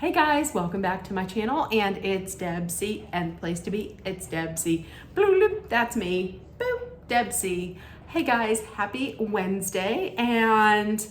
Hey guys, welcome back to my channel, and it's Debsy, and the place to be, it's Debsy. Bloop, bloop, that's me, boop, Debsy. Hey guys, happy Wednesday, and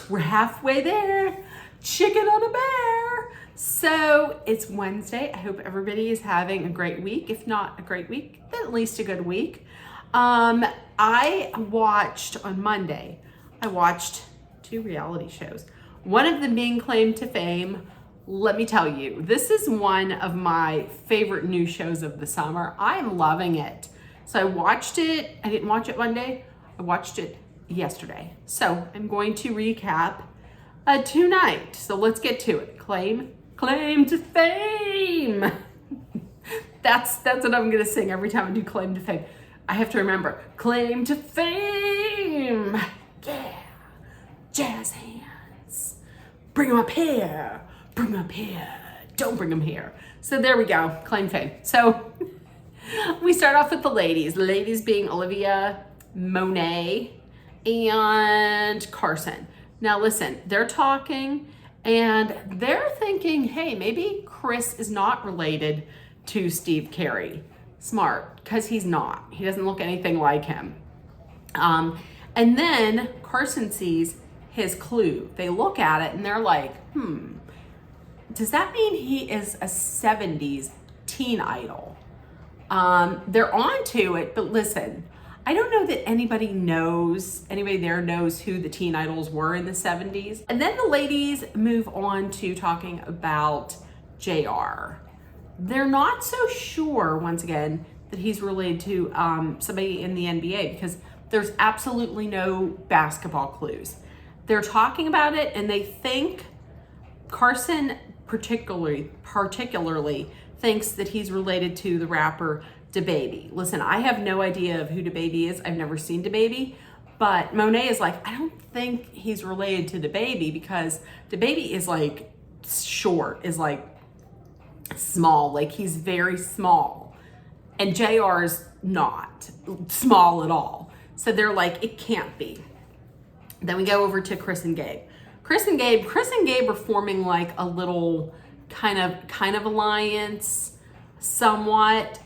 we're halfway there. Chicken on a bear. So it's Wednesday. I hope everybody is having a great week. If not a great week, then at least a good week. I watched on Monday, I watched 2 reality shows. One of them being Claim to Fame. Let me tell you, this is one of my favorite new shows of the summer. I'm loving it. So I watched it. I didn't watch it Monday. I watched it yesterday. So I'm going to recap tonight. So let's get to it. Claim to Fame. That's what I'm gonna sing every time I do Claim to Fame. I have to remember, Claim to Fame. Yeah, jazz hands. Bring them up here. Bring them up here. Don't bring them here. So there we go, Claim Fame. So we start off with the ladies. The ladies being Olivia, Monet, and Carson. Now listen, they're talking and they're thinking, hey, maybe Chris is not related to Steve Carey. Smart, because he's not. He doesn't look anything like him. And then Carson sees his clue. They look at it and they're like, does that mean he is a 70s teen idol? They're on to it, but listen, I don't know that anybody there knows who the teen idols were in the 70s. And then the ladies move on to talking about JR. They're not so sure, once again, that he's related to somebody in the NBA because there's absolutely no basketball clues. They're talking about it and they think Carson particularly thinks that he's related to the rapper DaBaby. Listen, I have no idea of who DaBaby is. I've never seen DaBaby, but Monet is like, I don't think he's related to DaBaby because DaBaby is like short, is like small, like he's very small, and JR's not small at all. So they're like, it can't be. Then we go over to Chris and Gabe. Chris and Gabe are forming like a little kind of alliance, somewhat.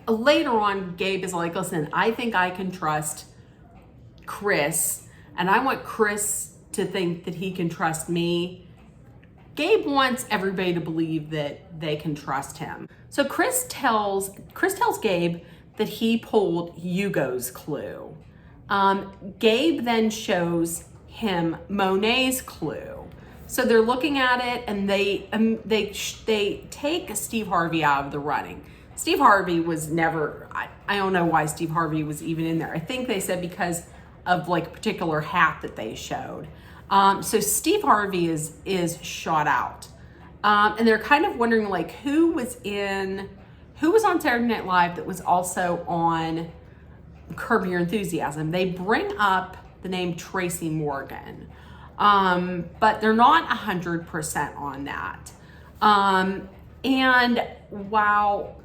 Later on, Gabe is like, listen, I think I can trust Chris, and I want Chris to think that he can trust me. Gabe wants everybody to believe that they can trust him. So Chris tells Gabe that he pulled Hugo's clue. Gabe then shows him Monet's clue. So they're looking at it and they take Steve Harvey out of the running. Steve Harvey was never, I don't know why Steve Harvey was even in there. I think they said because of like a particular hat that they showed. So Steve Harvey is shot out. And they're kind of wondering like who was on Saturday Night Live that was also on Curb Your Enthusiasm. They bring up the name Tracy Morgan, but they're not 100% on that. And while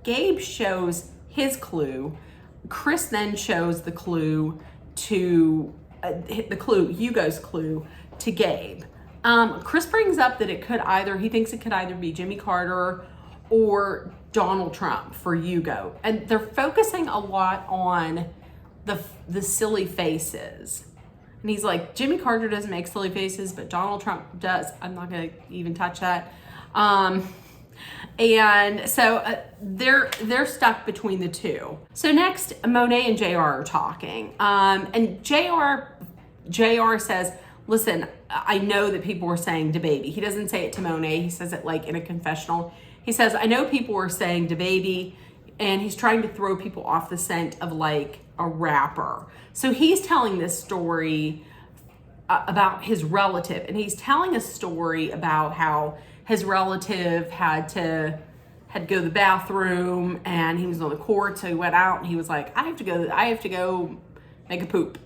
Gabe shows his clue, Chris then shows the clue to Hugo's clue to Gabe. Chris brings up that he thinks it could either be Jimmy Carter or Donald Trump for Hugo. And they're focusing a lot on the silly faces. And he's like, Jimmy Carter doesn't make silly faces, but Donald Trump does. I'm not gonna even touch that. And so they're stuck between the two. So next, Monet and JR are talking. And JR says, listen, I know that people were saying DaBaby. He doesn't say it to Monet. He says it like in a confessional. He says, I know people were saying DaBaby, and he's trying to throw people off the scent of like a rapper. So he's telling this story about his relative, and he's telling a story about how his relative had to go to the bathroom and he was on the court, so he went out and he was like, I have to go make a poop.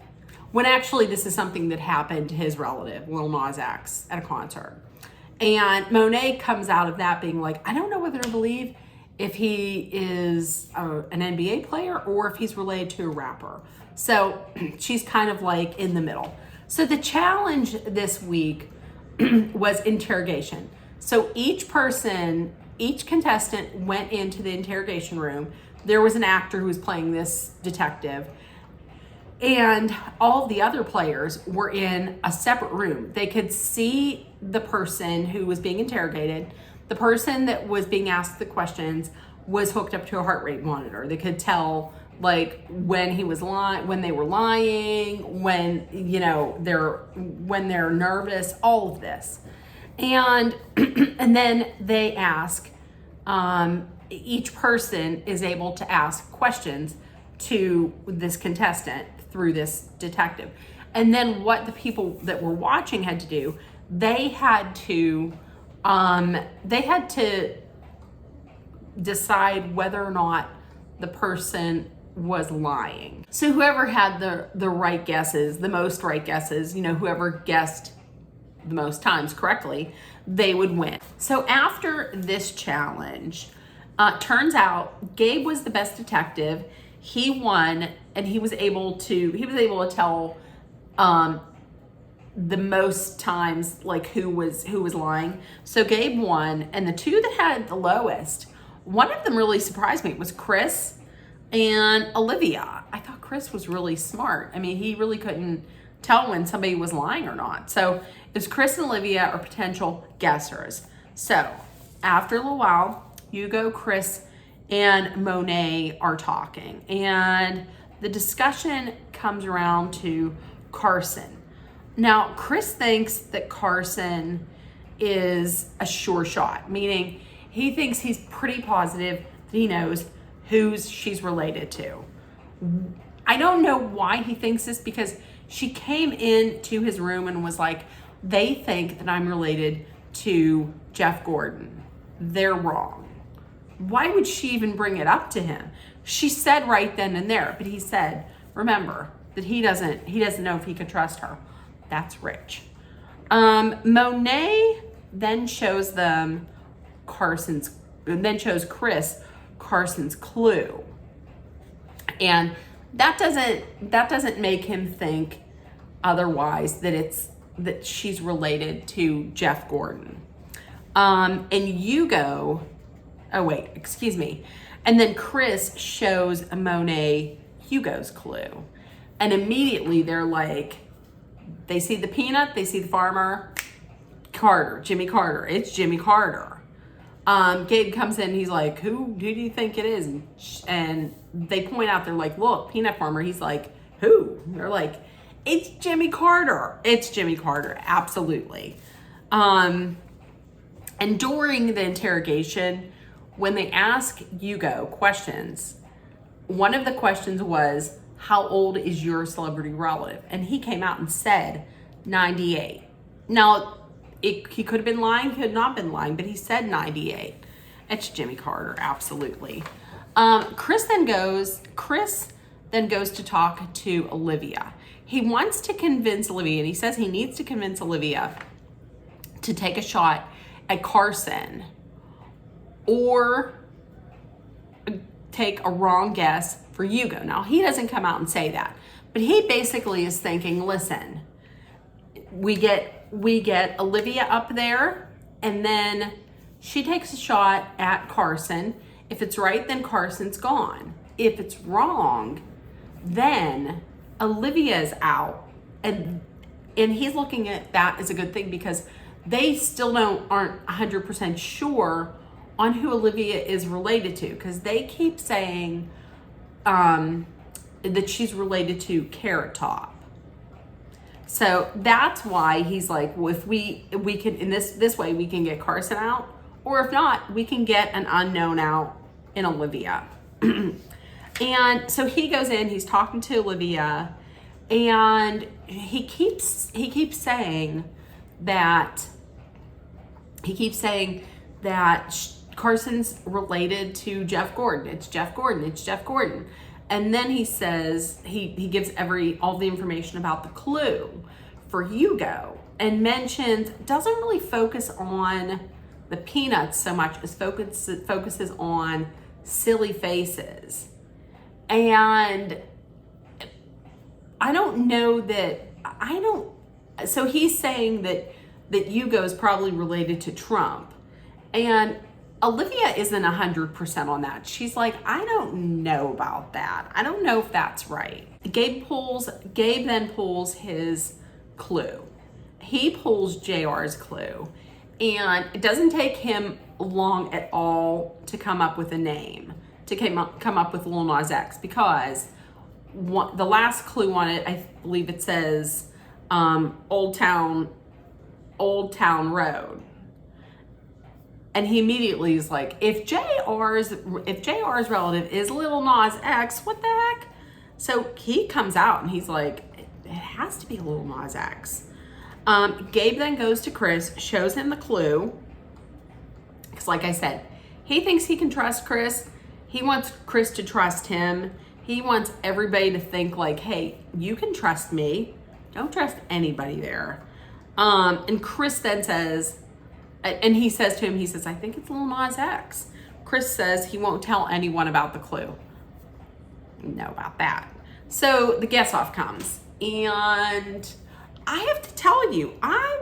When actually this is something that happened to his relative, Lil Nas X, at a concert. And Monet comes out of that being like, I don't know whether to believe if he is an NBA player or if he's related to a rapper. So she's kind of like in the middle. So the challenge this week was interrogation. So each contestant went into the interrogation room. There was an actor who was playing this detective, and all the other players were in a separate room. They could see the person who was being interrogated. The person that was being asked the questions was hooked up to a heart rate monitor. They could tell like when he was lying, when they were lying, when, you know, when they're nervous, all of this. And and then they ask, each person is able to ask questions to this contestant through this detective. And then what the people that were watching had to do, they had to decide whether or not the person was lying. So whoever had the right guesses, the most right guesses, you know, whoever guessed the most times correctly, they would win. So after this challenge, turns out Gabe was the best detective. He won, and he was able to tell the most times like who was lying. So Gabe won, and the two that had the lowest, one of them really surprised me. It was Chris and Olivia. I thought Chris was really smart. I mean, he really couldn't tell when somebody was lying or not. So it was Chris and Olivia are potential guessers. So after a little while, Hugo, Chris, and Monet are talking, and the discussion comes around to Carson. Now, Chris thinks that Carson is a sure shot, meaning he thinks he's pretty positive that he knows who she's related to. I don't know why he thinks this, because she came into his room and was like, they think that I'm related to Jeff Gordon. They're wrong. Why would she even bring it up to him? She said right then and there, but he said, remember, that he doesn't know if he could trust her. That's rich. Monet then shows them Chris Carson's clue. And that doesn't make him think otherwise that she's related to Jeff Gordon. And Hugo, and then Chris shows Monet Hugo's clue. And immediately they're like, they see the peanut, they see the farmer, Jimmy Carter. It's Jimmy Carter. Gabe comes in, he's like, who do you think it is? And they point out, they're like, look, peanut farmer. He's like, who? They're like, it's Jimmy Carter. It's Jimmy Carter, absolutely. And during the interrogation, when they ask Hugo questions, one of the questions was, how old is your celebrity relative? And he came out and said 98. Now, he could have been lying, he could not have been lying, but he said 98. It's Jimmy Carter, absolutely. Chris then goes to talk to Olivia. He wants to convince Olivia, and he says he needs to convince Olivia to take a shot at Carson or take a wrong guess for Hugo. Now, he doesn't come out and say that, but he basically is thinking, listen, we get Olivia up there, and then she takes a shot at Carson. If it's right, then Carson's gone. If it's wrong, then Olivia's out. And he's looking at that as a good thing, because they still aren't 100% sure on who Olivia is related to, because they keep saying that she's related to Carrot Top. So that's why he's like, well, if we can, in this way, we can get Carson out, or if not, we can get an unknown out in Olivia. And so he goes in, he's talking to Olivia, and he keeps saying that Carson's related to Jeff Gordon. It's Jeff Gordon. It's Jeff Gordon. And then he says, he gives all the information about the clue for Hugo, and doesn't really focus on the peanuts so much as focuses on silly faces. And so he's saying that that Hugo is probably related to Trump. And Olivia isn't 100% on that. She's like, I don't know about that. I don't know if that's right. Gabe then pulls his clue. He pulls JR's clue. And it doesn't take him long at all to come up with a name, to come up with Lil Nas X, because the last clue on it, I believe it says Old Town Road. And he immediately is like, if JR's relative is Lil Nas X, what the heck? So he comes out and he's like, it has to be Lil Nas X. Gabe then goes to Chris, shows him the clue. Because like I said, he thinks he can trust Chris. He wants Chris to trust him. He wants everybody to think like, hey, you can trust me. Don't trust anybody there. And Chris then says, and he says to him, he says, I think it's Lil Nas X. Chris says he won't tell anyone about the clue. Know about that. So the guess off comes. And I have to tell you, I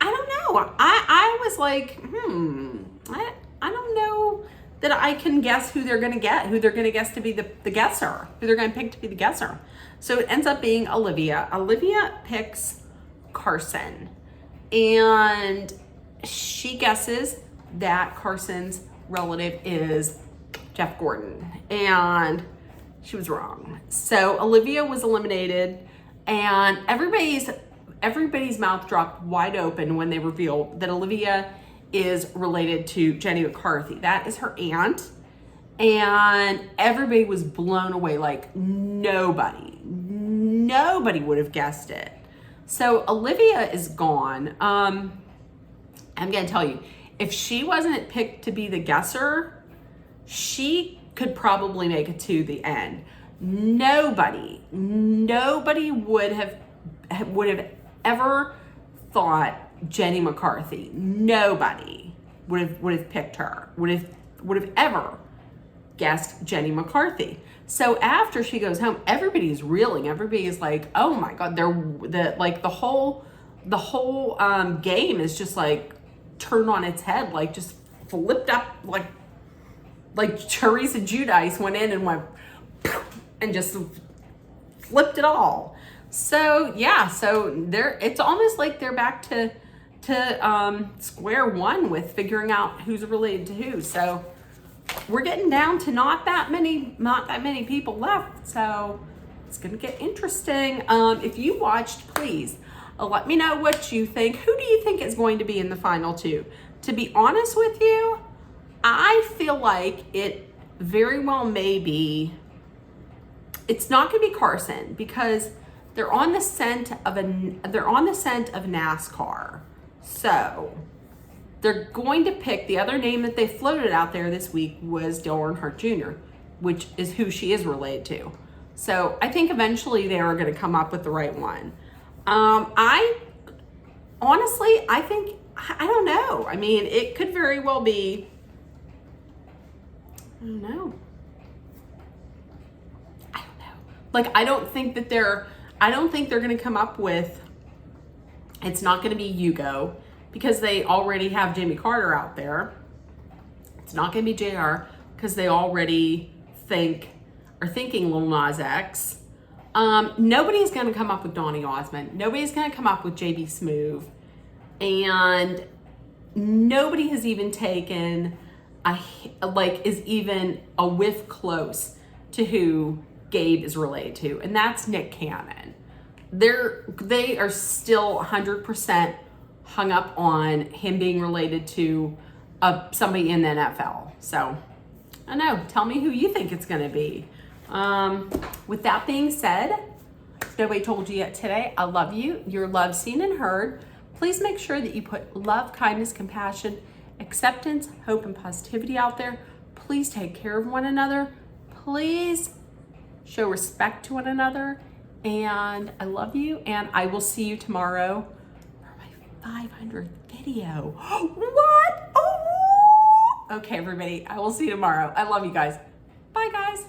don't know. I was like, I don't know that I can guess who they're going to get, who they're going to guess to be the guesser, who they're going to pick to be the guesser. So it ends up being Olivia. Olivia picks Carson. And she guesses that Carson's relative is Jeff Gordon. And she was wrong. So Olivia was eliminated, and everybody's mouth dropped wide open when they revealed that Olivia is related to Jenny McCarthy. That is her aunt. And everybody was blown away. Like nobody would have guessed it. So Olivia is gone. I'm gonna tell you, if she wasn't picked to be the guesser, she could probably make it to the end. Nobody would have ever thought Jenny McCarthy. Nobody would have picked her. Would have ever guessed Jenny McCarthy. So after she goes home, everybody's reeling. Everybody's like, "Oh my God!" The whole game is just like turned on its head, like just flipped up, like Teresa Giudice went in and went and just flipped it all. So yeah, it's almost like they're back to square one with figuring out who's related to who. So we're getting down to not that many people left. So it's gonna get interesting. If you watched, please let me know what you think. Who do you think is going to be in the final two? To be honest with you, I feel like it very well may be. It's not going to be Carson, because they're on the scent of NASCAR. So they're going to pick, the other name that they floated out there this week was Dale Earnhardt Jr., which is who she is related to. So I think eventually they are going to come up with the right one. I don't know. I mean, it could very well be, I don't know. Like, I don't think they're going to come up with, it's not going to be Hugo, because they already have Jimmy Carter out there. It's not going to be JR, because they already are thinking Lil Nas X. Nobody's going to come up with Donny Osmond. Nobody's going to come up with JB Smoove. And nobody has even taken is even a whiff close to who Gabe is related to, and that's Nick Cannon. They are still 100% hung up on him being related to somebody in the NFL. So I don't know. Tell me who you think it's going to be. With that being said, if nobody told you yet today, I love you. You're loved, seen, and heard. Please make sure that you put love, kindness, compassion, acceptance, hope, and positivity out there. Please take care of one another. Please show respect to one another. And I love you. And I will see you tomorrow for my 500th video. What? Oh! Okay, everybody. I will see you tomorrow. I love you guys. Bye, guys.